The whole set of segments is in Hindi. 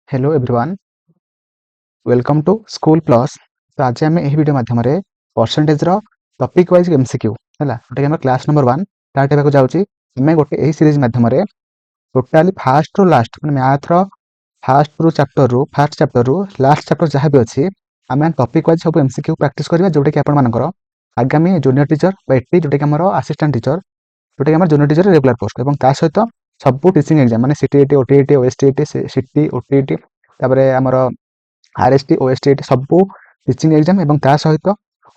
Hello everyone, welcome to school plus. तो आज आम यह वीडियो माध्यम परसेंटेज टॉपिक वाइज एमसीक्यू है जोटा कि क्लास नंबर 1 स्टार्ट होगा जाऊँगी। आम गोटे यही सीरीज माध्यम टोटाली फास्ट रू लास्ट मैं मैथ फास्ट चैप्टर रू लास्ट चैप्टर जहाँ भी अच्छी आम टॉपिक वाइज सब एमसीक्यू प्रैक्टिस करवा जोटा कि आपर आगामी जूनियर टीचर एटी जोटा कि असिस्टेंट टीचर जोटा कि जूनियर टीचर रेगुलर पोस्ट और ता सहित सब टीचिंग एग्जाम माने सीटीईटी ओटीईटी ओएसटीईटी सीटी ओटीईटी तापर आमर आरएसटी ओएसटीईटी सबू टीचिंग एग्जाम और ता सहित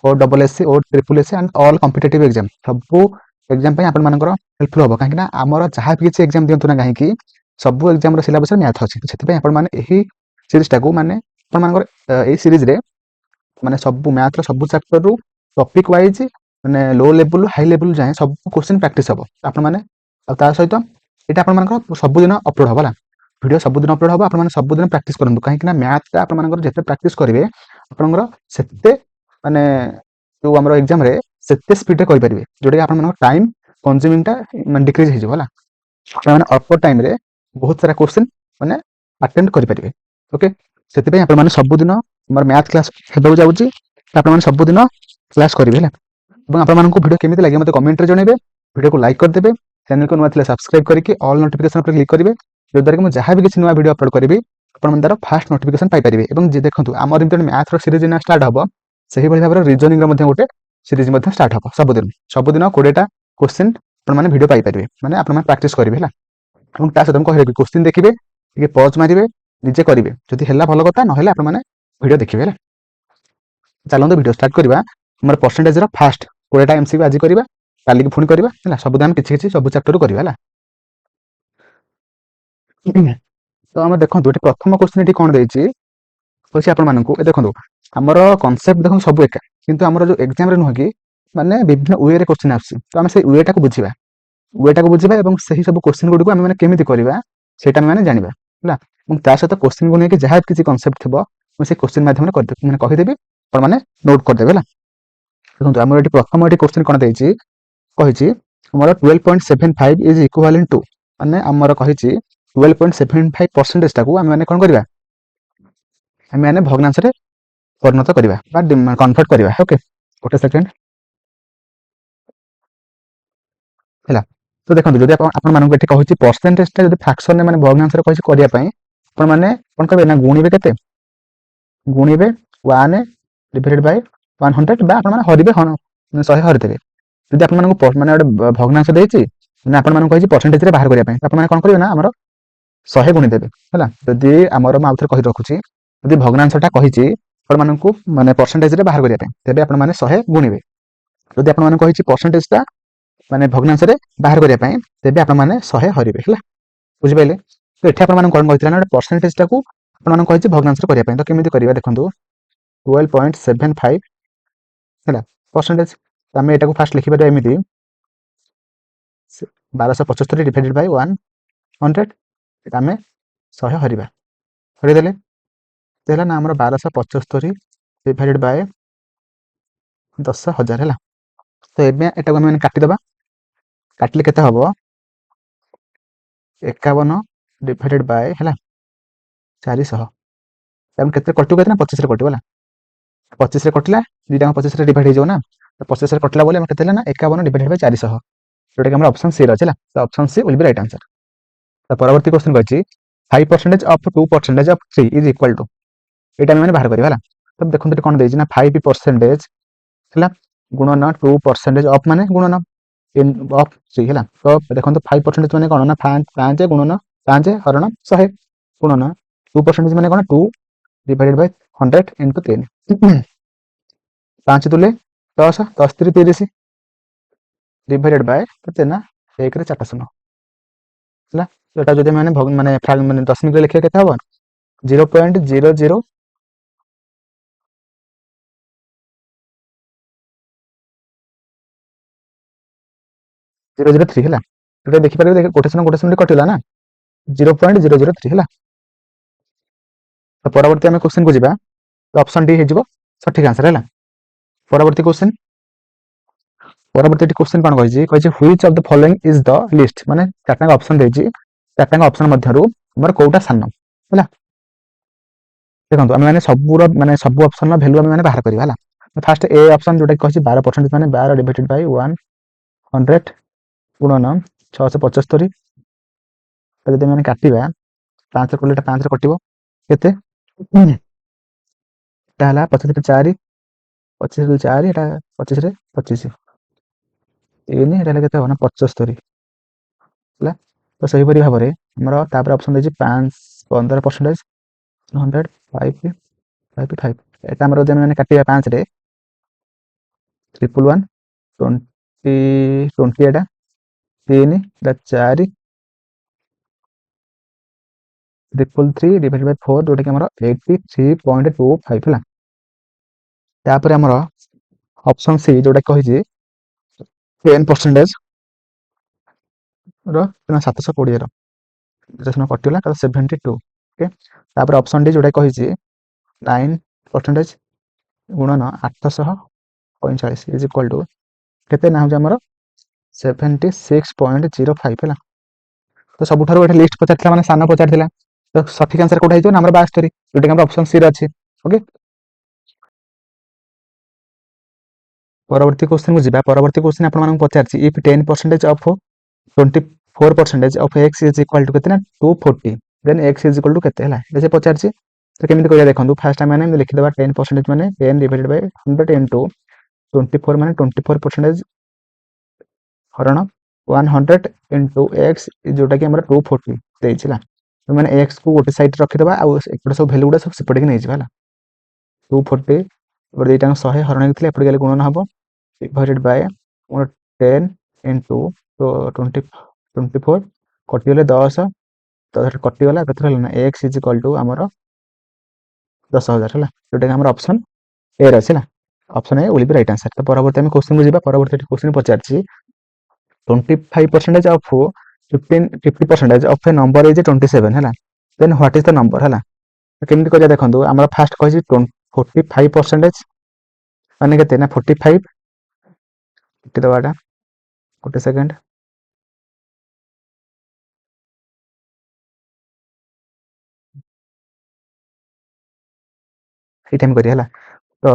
O double SC O triple SC and all competitive exam सबू एग्जाम पे आपण मानकर हेल्पफुल होबो काहे ना आमर जहाँ भी किसी एग्जाम दियंतु ना काहे सबू एग्जाम रो सिलेबस मैथ अछि सेति आपण माने एही सीरीज टाको माने आपण मानकर एही सीरीज रे माने सबू मैथ रो सबू चैप्टर रू टॉपिक वाइज माने लो लेवल हाई लेवल जाए सब क्वेश्चन प्रैक्टिस हम आपण माने ता सहित ये आपण मानकर सबुदिन अपलोड होगा वीडियो सबुदिन अपलोड होगा आपण सबुदिन प्रैक्टिस करूँ कहीं मैथ आपण जिते प्रैक्टिस करेंगे आपंकर से माने जो आम एग्जाम से स्पीड करेंगे जोटा कि आप टाइम कंज्यूमिंग डिक्रिज होगा मैंने अल्प टाइम रे बहुत सारा क्वेश्चन माने अटेम्प्ट करेंगे। ओके से आप सबुदिन मैथ क्लास होगा जाऊँगी आप सबुदिन क्लास करेंगे आपको वीडियो केमी लगे मतलब कमेंट जनइबे वीडियो को लाइक करदे चैनल को नुआ सब्सक्राइब करके ऑल नोटिफिकेशन पर क्लिक करेंगे जो द्वारा कि मुझे जहाँ भी किसी नुआ वीडियो अपलोड करी तार फास्ट नोटिफिकेशन पाइपर और देखो आम मैथ सीरीज ना स्टार्ट हम से भाव रिजनिंग गोटे सीरीज स्टार्ट हम सबुदिन 20टा क्वेश्चन आपने वीडियो पाइपर मैंने आप प्राक्ट करेंगे सहित कह क्वेश्चन देखिए पज मारे निजे करेंगे जदि है भल कथा ना वीडियो देखिए चलते वीडियो स्टार्ट करवा परसेंटेज फास्ट 20टा एमसीक्यू आज करवा काली पुणी करवा सबुदान किसी सब चैप्टर करवा तो आम देखो ये प्रथम क्वेश्चन ये कौन देती देखो आमर कनसेप्ट देखो सब एका किंतु आमर जो एग्जाम नुह कि माने विभिन्न वे क्वेश्चन आम से वेटा को बुझा और सही सब क्वेश्चन गुड़ को आम केमी करवा से जाना है सहित क्वेश्चन को लेकिन जहाँ किसी कनसेप्ट थी मुझे क्वेश्चन मध्यम कहीदेवी और मैंने नोट करदेवे देखो आम प्रथम ये क्वेश्चन कौन देती कही 12.75 इज इक्वालेंट टू माने आमर कही 12.75% टाकू आम मैंने कौन करवा आम मैंने भग्नांश रे परिणत करवा कन्वर्ट करवा। ओके गोटे सेकेंड है तो देखो जब कही परसेंटेज जो फ्रैक्शन में भग्नांश कही करने कौन करेंगे ना गुणिबे के गुणिबे 1 डिवाइडेड बाय 100 बा आपन हरिबे 100 हरिदेबे जदि आपन मानक माने गोटे भग्नांश देछि माने आपन मानक कहि परसेंटेज रे बाहर करिया पय आपन माने कोन करिवे ना हमर 100 गुणी देबे हला जदि हमर मा आउथर कहि रखुछि जदि भग्नांशटा कहिछि आपन मानक माने परसेंटेज रे बाहर करिया पय तेबे आपन माने 100 गुणिबे जदि आपन मानक कहिछि परसेंटेजटा माने भग्नांश रे बाहर करिया पय तेबे आपन माने 100 हरिबे हला बुझि पाइले तो एठी आपन मानक कोन कहितला ना परसेंटेजटा को आपन मानक कहिछि भग्नांश रे करिया पय तो केमिति करिवा देखंतु 12.75 है परसेंटेज आम यहाँ फास्ट लिखिपर एमती 1275 डिवाइडेड बाय 100 आम 100 हरिबा हरिदेले है ना आम 1275 डिवाइडेड बाय 10,000 है तो ये आम काटिदेबा काटिले केते हम 51 डिवाइडेड बाय है 400 केते कटू के 25 कटो 25 कटिला दुटा 25 डिवाइड हो ना तो 25 कटिला बोले केते ना 51 डिवाइडेड बाय 400 जोटा कि ऑप्शन सी रहा तो option C will be right answer. तो परवर्ती क्वेश्चन कही 5% of 2% of 3 is equal to ये मैंने बाहर करा तो देखो कौन देना ना 5% है गुणन 2% ऑफ माने गुणन ऑफ 3 है तो देखो 5% माने कौन ना 5 गुणन 5 हरण 100 गुणन 2% माने कौन 2 divided by 100 into 3 5 Dhule 10 10 3 30 divided by केते ना 1 रे 4 शून्य है जोटा जदि मैंने माने दशमिक लिखे केते हम 0.00 003 है जोटा देखिपारे गोटे शून्य कटिला ना 0.003 है तो परवर्ती आम क्वेश्चन को जीवा तो ऑप्शन डी हो सठिक आंसर है परवर्ती क्वेश्चन क्वेश्चन कौन कही which of the following is the list माने चारटा ऑप्शन देछि चारटा ऑप्शन मध्यरु हमर कोटा सान है देखो आम मैंने सबूर माने सब ऑप्शन वैल्यू आम मैंने बाहर करवा है फास्ट ए ऑप्शन जोटा कही 12% माने 12 डिवाइडेड बाय 100 गुणन 675 जब मैंने काटा 5 कले 5 कटे केते 25 4 25 4 एटा 25 25 3 एटा केते हो ना 75 है तो सही परी भाव में हमर तापर ऑप्शन देछि 5 15% 100 5 5 5 एटा हमर जने मैंने काटिया 5 रे 111 20 20 एटा 3 एटा 4 333 डिवाइडेड बाय 4 जोटा कि हमर 83.25 है तापर हमर ऑप्शन सी जोटा कहि 10% रो 720 रो जसना कटिला तो 72 ओके तापर ऑप्शन डी जोटा कहि 9% गुणन 845 इज इक्वल टू केते ना हो हमर 76.05 है तो सबुठारु एटा लिस्ट पचारथिला माने सान पचारथिला तो सठिक आंसर कोठा हितो नंबर 72 जोटा कि हमर ऑप्शन सी रे अछि ओके परवर्ती क्वेश्चन को जिबा परवर्ती क्वेश्चन आपण मानक पचारछि if 10% of 24% of x is equal to केतना 240 then x is equal to केते हला जैसे पचारछि तो केमिति करिया देखंतु फर्स्ट टाइम माने लिखि देबा 10% माने 10 डिवाइडेड बाय 100 इनटू 24 माने 24% हरण 100 इनटू x जोटा कि हमरा 240 देइछिला तो माने x को गोटे साइड रखि देबा आ एपटे सब वैल्यू गुडा सब सेपटे कि नै जिबा हला 240 और देटा 100 हरण हेतिले एपटे गेले गुणन हबो डिवाइडेड बाय 10 इनटू तो 24 कटिगले 10 तो कटिगला केते रहला ना x इज इक्वल टू हमर 10000 हला जोटा कि हमर ऑप्शन ए रहला option A will be right answer तो परवर्ती हम क्वेश्चन को जिबा परवर्ती क्वेश्चन पचारछि 25% of 50% of a number is 27 है then what is the number है केमती करिया देखंतु हमर फास्ट कहि 45% माने केते ना 45 केते दबाटा गोटे सेकंड ई टाइम करिया हला तो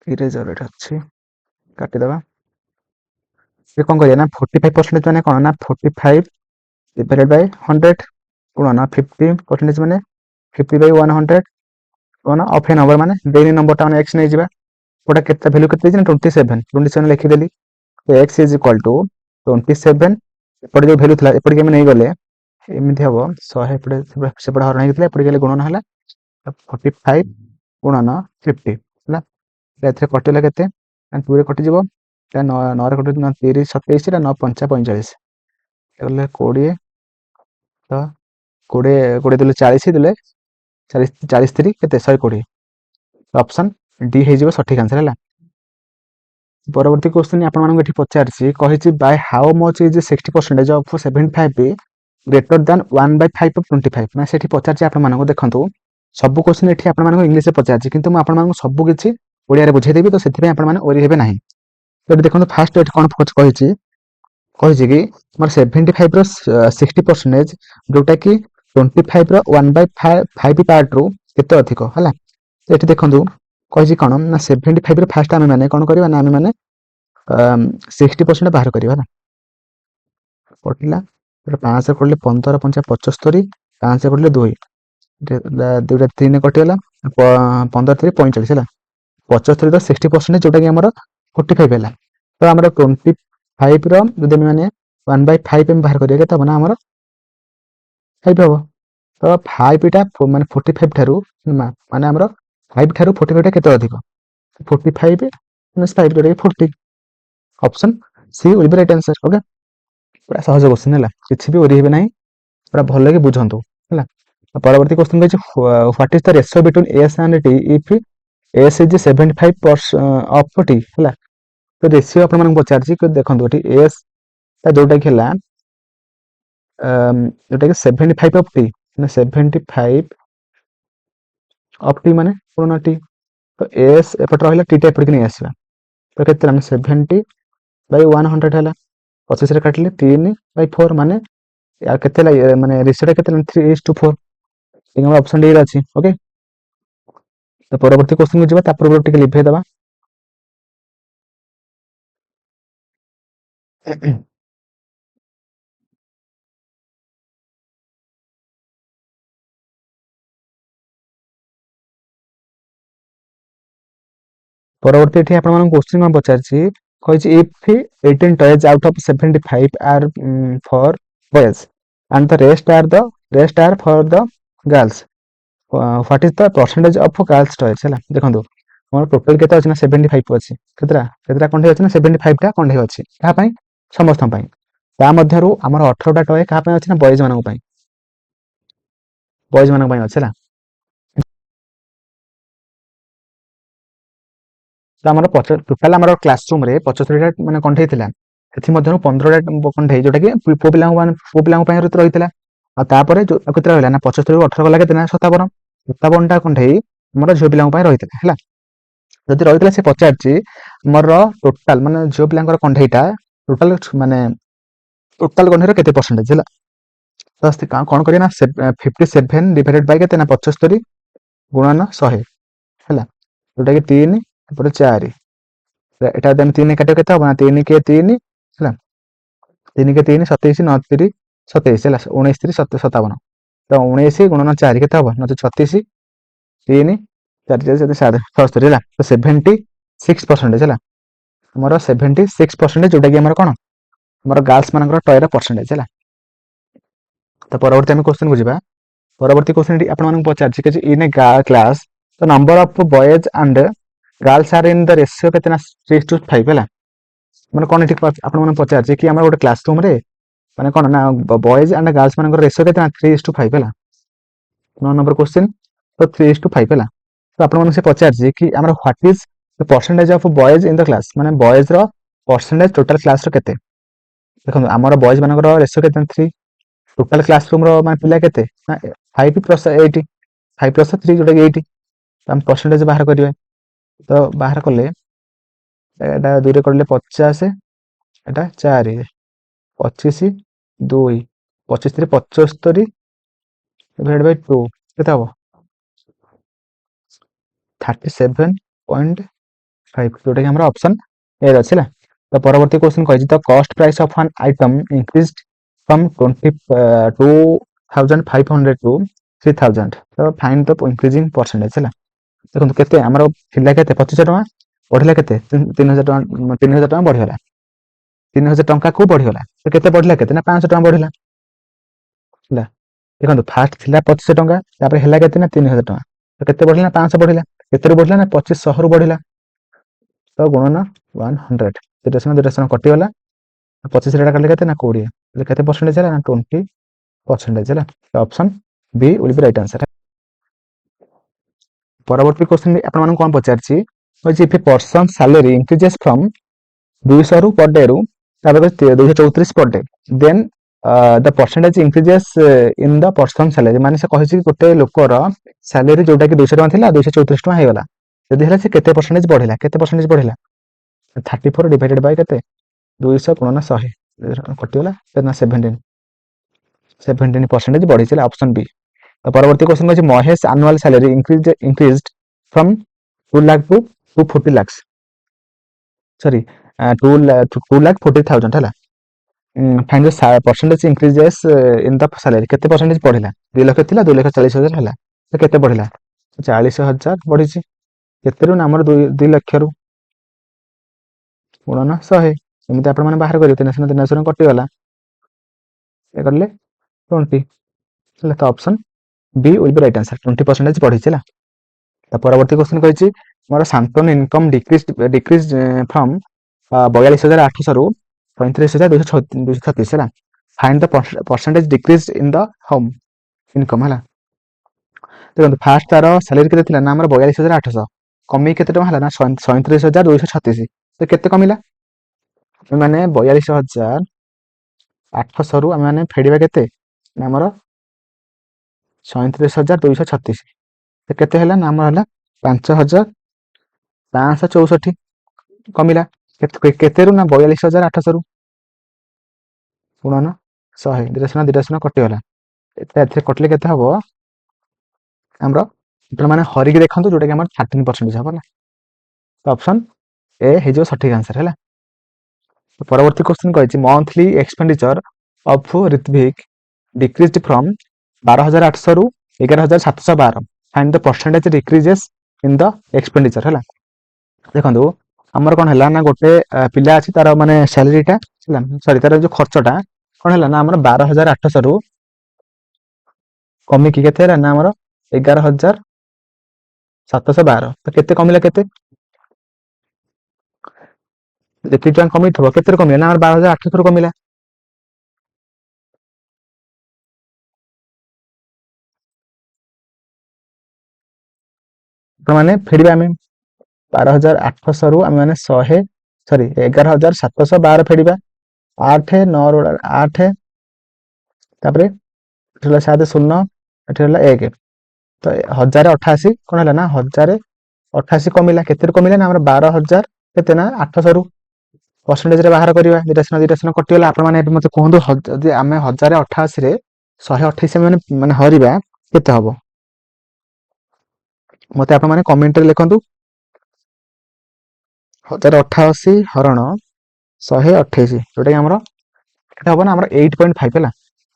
इरेजर एटा अछि काटि दबा ये कोन करिया ना 45% माने कोन ना 45 डिवाइडेड बाय 100 गुणन 50% माने 50 बाय 100 गुणन ऑफ ए नंबर माने डेली नंबर ता x नै जिबा ओटा केते वैल्यू केते दिस 27 लिखि देली तो x इज इक्वल टू 27 एपटे जो वैल्यू थला एपटे के हम नै गले एमिति हबो 100 एपटे सेपटे हरण हेतिला एपटे गेले गुणन हला 45 गुणन 50 हला एथरे कटिला केते 2 रे कटि जिवो 9 रे कटि 30 27 रे 9 5 45 एले 20 तो 20 20 देले 40 देले 40 40 3 केते 120 ऑप्शन डी हे जिवो सठिक आंसर हला परवर्ती क्वेश्चन आपण मानको एठी पचारछि कहिछि by how much is 60% of 75 greater than 1/5 of 25 माने सेठी पचारछि आपण मानको देखंतु सब क्वेश्चन एठी आपण मानको इंग्लिश रे पचारछि किंतु म आपण मानको सब किछि ओडिया रे बुझाइ देबी तो सेथि पे आपण माने ओरी हेबे नाही तो देखंतु फास्ट एठी कोन कहिछि कि हमर 75 रो 60% जोटा कि 25 रो 1/5 पार्ट रो केते अधिक हला एठी देखंतु कहिछि कोन ना 75 रो फास्ट आमे माने कोन करबा ना आमे माने 60% बाहर करबा ना कटिला 5 करले 15 5 75 5 करले 2 दुटा 3 कटिला 15 3 45 हला 75 रो 60% जोटा कि हमर 45 हला तो हमर 25 रो जदि माने 1/5 हम बाहर करिया तब ना हमर 5 हबो तो 5 टा माने 45 थारु माने हमर 5 थारु 45 टा केते अधिक 45 माइनस 5 जोटा 40 option C will be right answer okay पूरा सहज क्वेश्चन है किसी भी ओरी हेबे नाही पूरा भल लगे बुझंतु है परवर्ती क्वेश्चन कहछि what is the ratio between S and T if S is 75% of T है तो रेशियो आपण मन पचारछि कि देखंतु एठी एस ता जोटा कि हला जोटा कि 75 ऑफ टी माने 75 ऑफ टी माने कोन टी तो एस एपट रहला टी टा एपट कि नै आसीबा तो केते हम 70 बाय 100 हला 25 रे काटले 3 बाय 4 माने यार केते माने रेशियोटा केते 3:4 ठीक हमर ऑप्शन डी रे अछि ओके। तो परवर्ती क्वेश्चन को जिबा ता पूर्व टिके लिभे दबा। परवर्ती एठी आपण मन क्वेश्चन हम पचारछि कहिछि if 18 toys out of 75 are for boys and the rest are for the girls what is the percentage of girls toys हैला देखंतु हमर टोटल केते अछि ना 75 अछि केतरा केतरा कंठे अछि ना 75 टा कंठे अछि का पई समस्त पई ता मध्यरु हमर 18 टा टॉय का पई अछि ना बॉयज मानक पई अछि हैला। तो आमर टोटाल आमर क्लासरूम रे 75 टा माने कंठे थिला सेथि मध्यरु 15 टा कंठे जोटा कि पुओ पिला पई रहितला आ तापरे जो केतरा रहला ना 75 ରୁ 18 गला केते ना 57 57 टा कंठे हमर झियो पिला पई रहितला हैला। जदि रहितला से पचारछि हमर टोटाल माने झियो पिलांकर कंठेटा टोटाल माने टोटाल कंठेर केते परसेंटेज हैला। तो अस्ति कोन करिया ना 57 डिवाइडेड बाय केते ना 75 गुणन 100 हैला जोटा कि 3 तापर 4 एटा देन 3 काटे केते हबो ना 3 के 3 हैला 3 के 3 27 9 3 27 हैला 19 3 57 तो 19 गुणन 4 केते हबो ना 36 3 4 4 7 77 हैला तो 76% हैला हमर 76% जोटा कि हमर कोन हमर गर्ल्स मानकर टॉय रा परसेंटेज हैला। तो परवर्ती हम क्वेश्चन बुझिबा परवर्ती क्वेश्चन आपण मानक पचारछि कि in a class the number of boys and girls are in the ratio केतना 3:5 हैला माने कोन ठीक आपण माने पचारछि कि हमर गोटे क्लासरूम रे माने कोन ना बॉयज एंड गर्ल्स मानकर रेशियो केतना 3:5 हैला 9 नंबर क्वेश्चन तो 3:5 हैला। तो आपण माने से पचारछि कि हमर what is the percentage of boys in the class माने बॉयज रो परसेंटेज टोटल क्लास रो केते देखो हमर बॉयज मानकर रेशियो केतना 3 टोटल क्लासरूम रो माने पिला केते ना 5 + 8 5 + 3 जोटा कि 8 हम परसेंटेज बाहर करिवे तो बाहर कले एटा 2 रे करले 50 एटा 4 25 2 25 रे 75 डिवाइड बाय 2 केता हो 37.5 जोटा कि हमरा ऑप्शन ए अछि ना। तो परवर्ती क्वेश्चन कहै the cost price of an item increased from 22,500 to 3,000 तो फाइंड द इंक्रीजिंग परसेंटेज हैला देखो केते हमर थिला केते 2500 टका बढ़िला केते 3000 टका 3000 टका बढ़िला 3000 टका को बढ़िला तो केते बढ़िला केते ना 500 टका बढ़िला हैला देखो फास्ट थिला 2500 टका तापर हैला केते ना 3000 टका तो केते बढ़िला 500 बढ़िला केते रो बढ़िला ना 2500 रो बढ़िला तो गुणन 100 डिरेक्शन कटि गला 25 रे काटले केते ना 20 तो केते परसेंटेज हैला ना 20% हैला तो option B will be right answer. परवर्ती क्वेश्चन आपण मानन कोन पचारछि होय if a person salary increases from 200 रू पर डे रू तापर 234 per day then the percentage increases in the person salary माने से कहिछि गोटे लोकर सैलरी जोटा कि 200 टका थिला 234 टका हेगला जदि हला से केते परसेंटेज बढ़िला 34 डिवाइडेड बाय केते 200 गुणन 100 कटिगला ना 17% बढ़ी चला ऑप्शन बी। तो परवर्ती क्वेश्चन है Mahesh annual salary increased from 2 lakh to 240 lakh sorry 2,40,000 हैला find the percentage increases in the salary केते परसेंटेज बढ़िला 2 लाख थिला 2,40,000 हैला तो केते बढ़िला 40,000 बढ़िछि केते रु हमर 2 लाख रु गुणन 100 एमति आपण माने बाहर करियो 300 कटि गला ए करले 20 हैला तो option B will be right answer 20% बढ़ी चला। तो परवर्ती क्वेश्चन कहिछि मोर शांतन इनकम डिक्रीज फ्रॉम 42,800 रु 35,236 हैला find the percentage decrease in the home income हैला देखो फास्ट तार सैलरी केते थिला ना हमर 42,800 कमी केते टका हैला ना 37,236 तो केते कमिला माने 42,800 रु माने फेडिबा केते ना हमर 37,236 तो केते हैला ना हमर हैला 5,564 कमिला केते रु ना 42,800 रु गुणन 100 ଦୁଇଟା ଶୂନ କଟିଗଲା। ଏଥିରେ କଟିଲେ କେତେ ହବ ଆମର ମାନେ ହରିକି ଦେଖନ୍ତୁ ଯୋଉଟା କି ଆମର 13% ହବ ନା। ଅପସନ୍ ଏ ହେଇଯିବ ସଠିକ ଆନ୍ସର ହେଲା। ପରବର୍ତ୍ତୀ କ୍ୱେଶ୍ଚନ କହିଛି ମନ୍ଥଲି ଏକ୍ସପେଣ୍ଡିଚର ଅଫ ରିତ୍ଭିକ ଡିକ୍ରିଜଡ ଫ୍ରମ 12,800 ରୁ 11,712 find the percentage decreases in the expenditure है। देखो आमर कौन है ना गोटे पिला अच्छी तार माने सैलरीटा सॉरी तार जो खर्चटा कौन है ना आमर 12,800 रु कमिकी केते ना आमर 11,712 तो केते कमिला केते जेति टका कमी थबो केते कमिला ना आमर 12,800 रु कमिला तो माने फेडबा आमे 12,800 रु आमे माने 100 सॉरी 11,712 फेडबा 8 9 8 तापरे एठला 7 0 एठला 1 तो 1088 कोन हला ना 1088 कमिला केते कमिला ना हमर 12,000 केते ना 800 रु परसेंटेज रे बाहर करबा दुईटा शून्य कटिगला आपण माने मते कहंदु जदि आमे 1088 रे 128 माने हरिबा केते हबो मते आपण माने कमेंट रे लिखंतु 1088 हरण 128 जोटा कि हमर केते हबो ना हमर 8.5 हैला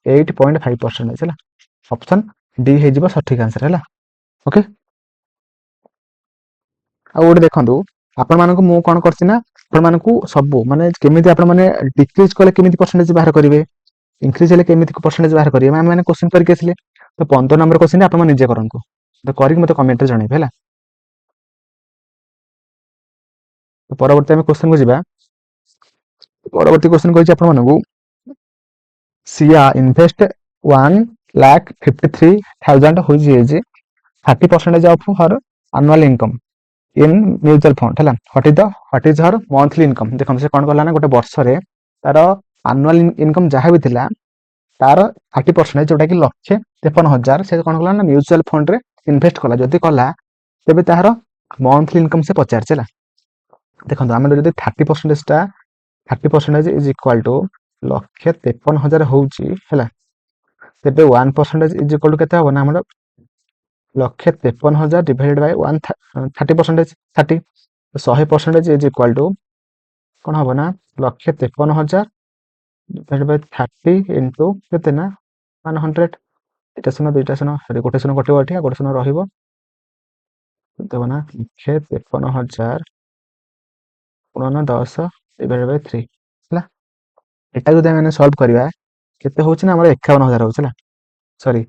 8.5% हैला ऑप्शन डी हे जिवो सठिक आंसर हैला ओके। आ ओडे देखंतु आपण मानको मु कोन करछि ना आपण मानको सब माने केमिति आपण माने डिक्रीज कले केमिति परसेंटेज बाहर करिवे इंक्रीज हेले केमिति परसेंटेज बाहर करिवे माने क्वेश्चन करके आसिले तो 15 नंबर क्वेश्चन आपण माने निजे करंतु तो करिक मते कमेंट रे जणैबे हैला। तो परवर्ती हम क्वेश्चन को जिबा परवर्ती क्वेश्चन कहि आपण मानको Siya invest 1,53,000 which is 30% of her annual income in mutual fund है what is her monthly income देखो से कौन कला ना गोटे वर्ष रे तार एनुअल इनकम जहाँ भी थिला तार 30% जोटा कि 1,53,000 से कौन कला ना म्यूचुअल फंड रे इन्वेस्ट कला जदि कला तेबे तार मंथली इनकम से पचार चला देखो आम जो 30% इज इक्वाल टू 1,53,000 होउची हैला तेबे 1% इज इक्वाल टू केते हो ना हमर 1,53,000 divided by 30% 30 100% is equal to कौन हम ना 1,53,000 डिवाइडेड बाय 30 इंटू केते ना 100 दुईटा शून्य सॉरी गोटे शून्य कटिବ एठी गोटे शून्य रहिबो देबो ना 1,53,000 गुणन 10 डिवाइडेड बाय 3 हैला एटा जदि हम सॉल्व करबा केते होची ना हमर 51,000 होचला सॉरी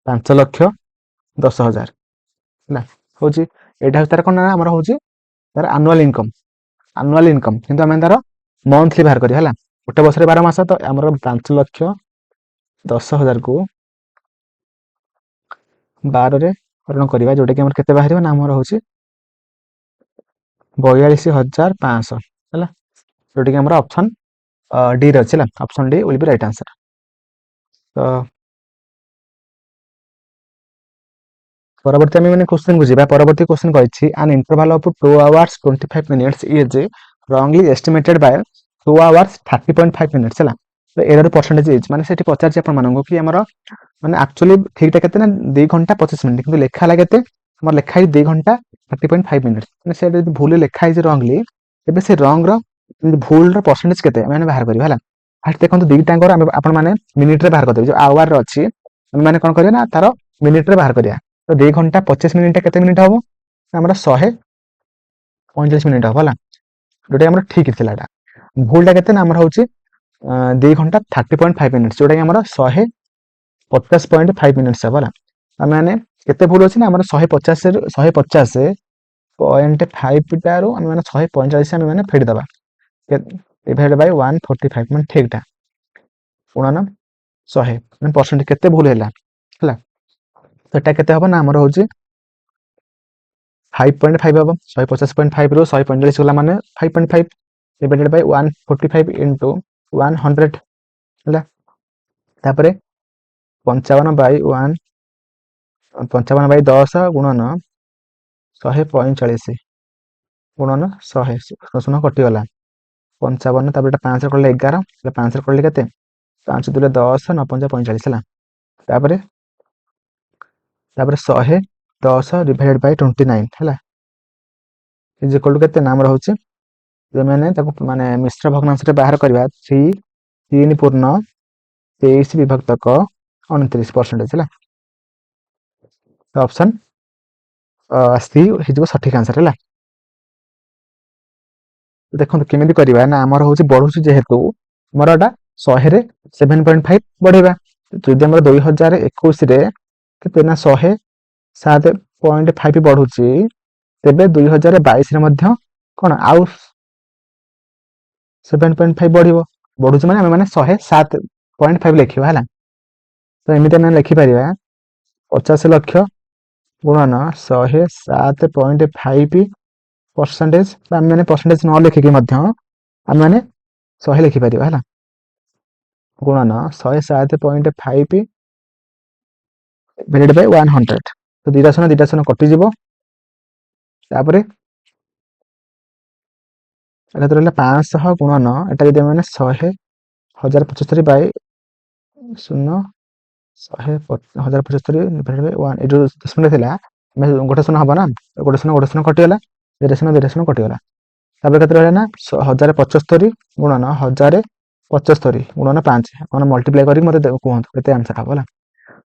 5,10,000 ना होची एटा तार कोन ना हमर होची तार एनुअल इनकम किंतु हम तार मंथली बाहर करी हला गोटे वर्ष रे 12 मास तो हमर 5,10,000 को 12 रे हरण करबा जोटा कि हमर केते बाहरिबा ना हमर होची 42,500 हला जोटा कि हमर ऑप्शन डी रे अछि option D will be right answer. तो परवर्ती आमे माने क्वेश्चन बुझिबा परवर्ती क्वेश्चन कहिछि an interval of 2 hours 25 minutes is wrongly estimated by 2 hours 30.5 minutes हला तो एरर परसेंटेज इज माने सेठी पचार आपण मानंगो कि हमर माने एक्चुअली ठीकटा केते ना 2 घंटा 25 मिनिट किंतु लेखा ला केते हमर लेखा 2 घंटा 30.5 मिनिट्स माने से यदि भूल लेखा है रॉन्गली एबे से रॉन्ग रो भूल रो परसेंटेज केते माने बाहर करबा हला फास्ट देखंतु दुईटा को आपण माने मिनिट रे बाहर कर देबे जो आवर रो अछि हम माने कोन करिया ना तार मिनिट रे बाहर करिया तो 2 घंटा 25 मिनिट केते मिनिट हबो हमरा 145 मिनिट हबो हला जोटा हमरा ठीक थिला एटा भूलटा केते ना हमरा होची 2 घंटा 30.5 मिनिट्स जोटा हमरा 150.5 मिनिट्स हबला हम माने केते भूल अछि ना हमरा 150.5 टारो हम माने 145 हम माने फेड दबा डिवाइड बाय 145 माने ठीकटा गुणन 100 माने परसेंट केते भूल हैला हला तो एटा केते हबो ना हमरा होची 5.5 हबो 150.5 रो 145 होला माने 5.5 डिवाइडेड बाय 145 इनटू 100 हला तापरे 55 बाय 1 55 बाय 10 गुणन 145 गुणन 100 शून्य कटि गला 55 तापरे 5 रे करले 11 5 रे करले केते 5 2 10 9 5 45 ହେଲା। ତାପରେ 110 ଡିଭାଇଡେଡ୍ ବାଇ 29 ହେଲା ଇଜ ଇକ୍ୱାଲ୍ ଟୁ କେତେ ନା ଆମର ହଉଛି ମାନେ ତାକୁ ମାନେ ମିଶ୍ର ଭଗ୍ନାଂଶରେ ବାହାର କରିବା 3 ପୂର୍ଣ୍ଣ 23 ବିଭକ୍ତକ 29% ହେଲା। ତ ଅପସନ୍ ସି ହେଇଯିବ ସଠିକ ଆନ୍ସର ହେଲା। ଦେଖନ୍ତୁ କେମିତି କରିବା ନା ଆମର ହଉଛି ବଢୁଛି ଯେହେତୁ ଆମର ଏଟା 100ରେ 7.5 ବଢେଇବା। ଯଦି ଆମର 2021ରେ କେତେ ନା 107.5 ବଢୁଛି ତେବେ 2022ରେ ମଧ୍ୟ କଣ ଆଉ 7.5 ବଢିବ। ବଢୁଛି ମାନେ ଆମେ ମାନେ 107.5 ଲେଖିବା ହେଲା। ତ ଏମିତି ଆମେ ଲେଖିପାରିବା 50 ଲକ୍ଷ ଗୁଣନ 107.5% ଆମେ ମାନେ ପରସେଣ୍ଟେଜ ନ ଲେଖିକି ମଧ୍ୟ ଆମେ ମାନେ 100 ଲେଖିପାରିବା ହେଲା। ଗୁଣନ 107.5 ଡିଭାଇଡେଡ୍ ବାଇ 100। ତ ଦୁଇଟା ଶୂନ କଟିଯିବ। ତାପରେ ଏଟା ରହିଲା 500 ଗୁଣନ ଏଟା ଯଦି ଆମେ 100 1075 ବାଇ 0 1075 ଡିଭାଇଡେଡ୍ ବାଇ 1 ଏ ଯୋଉ ଶୂନ ଥିଲା ଗୋଟେ ଶୂନ ହବ ନା ଗୋଟେ ଶୂନ କଟିଗଲା ଦୁଇଟା ଶୂନ କଟିଗଲା। ତାପରେ କେତେ ରହିଲା ନା 1075 ଗୁଣନ 1075 ଗୁଣନ 5 ଆପଣ ମଲ୍ଟିପ୍ଲାଏ କରିକି ମତେ କୁହନ୍ତୁ କେତେ ଆନ୍ସର ହବ ହେଲା।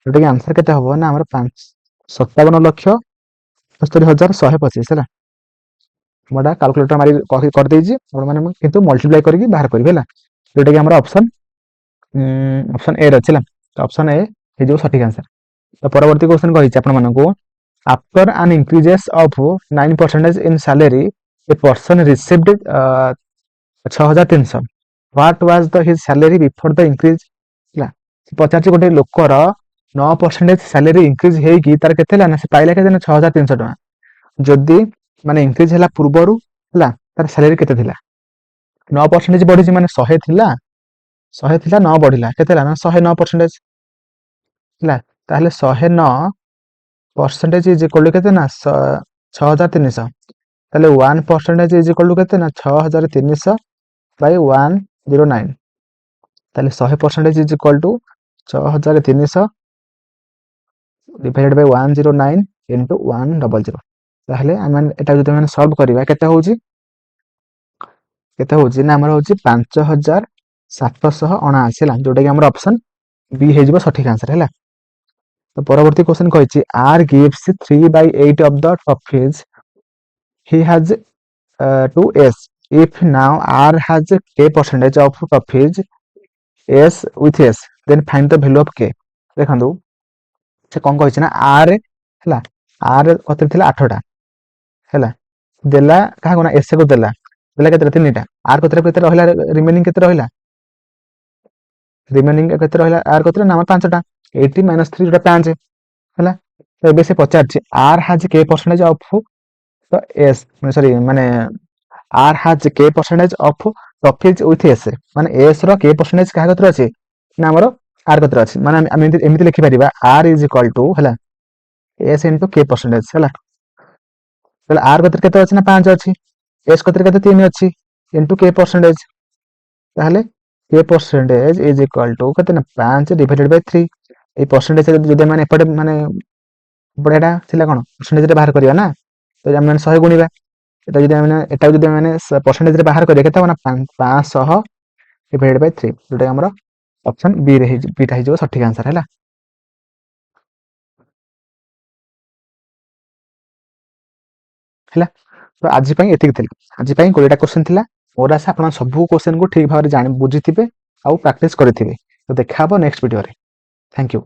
ଯୋଉଟା କି ଆନ୍ସର କେତେ ହବ ନା ଆମର 57,75,125 ହେଲା। ମୁଁ ଏଟା କାଲକୁଲେଟର ମାରି କରିଦେଇଛି ଆପଣମାନେ କିନ୍ତୁ ମଲ୍ଟିପ୍ଲାଏ କରିକି ବାହାର କରିବେ ହେଲା। ଯୋଉଟା କି ଆମର ଅପସନ୍ ଏ ରେ ଅଛି ହେଲା। ଅପସନ୍ ଏ ହେଇଯିବ ସଠିକ ଆନ୍ସର। ତ ପରବର୍ତ୍ତୀ କ୍ୱେଶ୍ଚନ କହିଛି ଆପଣମାନଙ୍କୁ after an increases of 9% in salary a person received 6,300 what was his salary before the increase ହେଲା। ପଚାରୁଛି ଗୋଟେ ଲୋକର 9% ସାଲାରୀ ଇନକ୍ରିଜ ହେଇକି ତାର କେତେ ହେଲା ନା ସେ ପାଇଲା କେତେ ନା 6,300 ଟଙ୍କା। ଯଦି ମାନେ ଇନକ୍ରିଜ ହେଲା ପୂର୍ବରୁ ହେଲା ତାର ସାଲାରୀ କେତେ ଥିଲା 9% ବଢିଛି ମାନେ 100 ଥିଲା 9 ବଢିଲା କେତେ ହେଲା ନା 109% ହେଲା। ତାହେଲେ 109% ଇଜ ଇକ୍ୱାଲ୍ ଟୁ କେତେ ନା 6,300। ତାହେଲେ 1% ଇଜ ଇକ୍ୱାଲ୍ ଟୁ କେତେ ନା 6,300 ବାଇ 109। ତାହେଲେ 100% is equal to 6,300 divided by 109 into 100। ତାହେଲେ ଆମେ ଏଟା ଯଦି ଆମେ ସଲ୍ଭ କରିବା କେତେ ହଉଛି ନା ଆମର ହଉଛି 5,779 ହେଲା। ଯୋଉଟା କି ଆମର ଅପସନ୍ ବି ହେଇଯିବ ସଠିକ ଆନ୍ସର ହେଲା। ତ ପରବର୍ତ୍ତୀ କ୍ୱେଶ୍ଚନ କହିଛି R gives 3/8 of the trophies he has to S if now R has k percentage of trophies S with S then find the value of k। ଦେଖନ୍ତୁ ସେ କଣ କହିଛି ନା R ହେଲା R କତେ ଥିଲା 8ଟା ହେଲା ଦେଲା କାହାକୁ ନା S କୁ ଦେଲା କେତେ 3ଟା R କେତେ ରହିଲା ରିମେନିଂ କେତେ ରହିଲା R କେତେ ନା 5ଟା 80 - 3 ଯୋଉଟା 5 ହେଲା। ତ ଏବେ ସେ ପଚାରିଛି R has k percentage of S ସରି ମାନେ R has k percentage of trophies with S ମାନେ S ର k percentage କାହା କତିରେ ଅଛି ନା ଆମର R କତିରେ ଅଛି। ମାନେ ଆମେ ଏମିତି ଲେଖିପାରିବା R is equal to ହେଲା S into k percentage ହେଲା। ତାହେଲେ R କତିରେ କେତେ ଅଛି ନା 5 ଅଛି S କତିରେ କେତେ 3 ଅଛି into k percentage। ତାହେଲେ k percentage is equal to କେତେ ନା 5 divided by 3। এই percentage ଯଦି ମାନେ ଏପଟେ ମାନେ ଏଟା ଥିଲା କଣ percentage ରେ ବାହାର କରିବା ନା ତ ଆମେ 100 ଗୁଣିବା এটা যদি ଆମେ percentage ରେ ବାହାର କରିବା କେତେ ହବ ନା 500 divided by 3 ଯୋଉଟା ଆମର ଅପସନ୍ ବି ରେ ବିଟା ହେଇଯିବ ସଠିକ ଆନ୍ସର ହେଲା। ତ ଆଜି ପାଇଁ ଏତିକି ଥିଲା। ଆଜି ପାଇଁ 20ଟା କ୍ୱେଶ୍ଚନ ଥିଲା। ମୋର ଆଶା ଆପଣ ସବୁ କ୍ୱେଶ୍ଚନକୁ ଠିକ ଭାବରେ ବୁଝିଥିବେ ଆଉ ପ୍ରାକ୍ଟିସ କରିଥିବେ। ତ ଦେଖା ହବ ନେକ୍ସଟ ଭିଡିଓରେ। Thank you.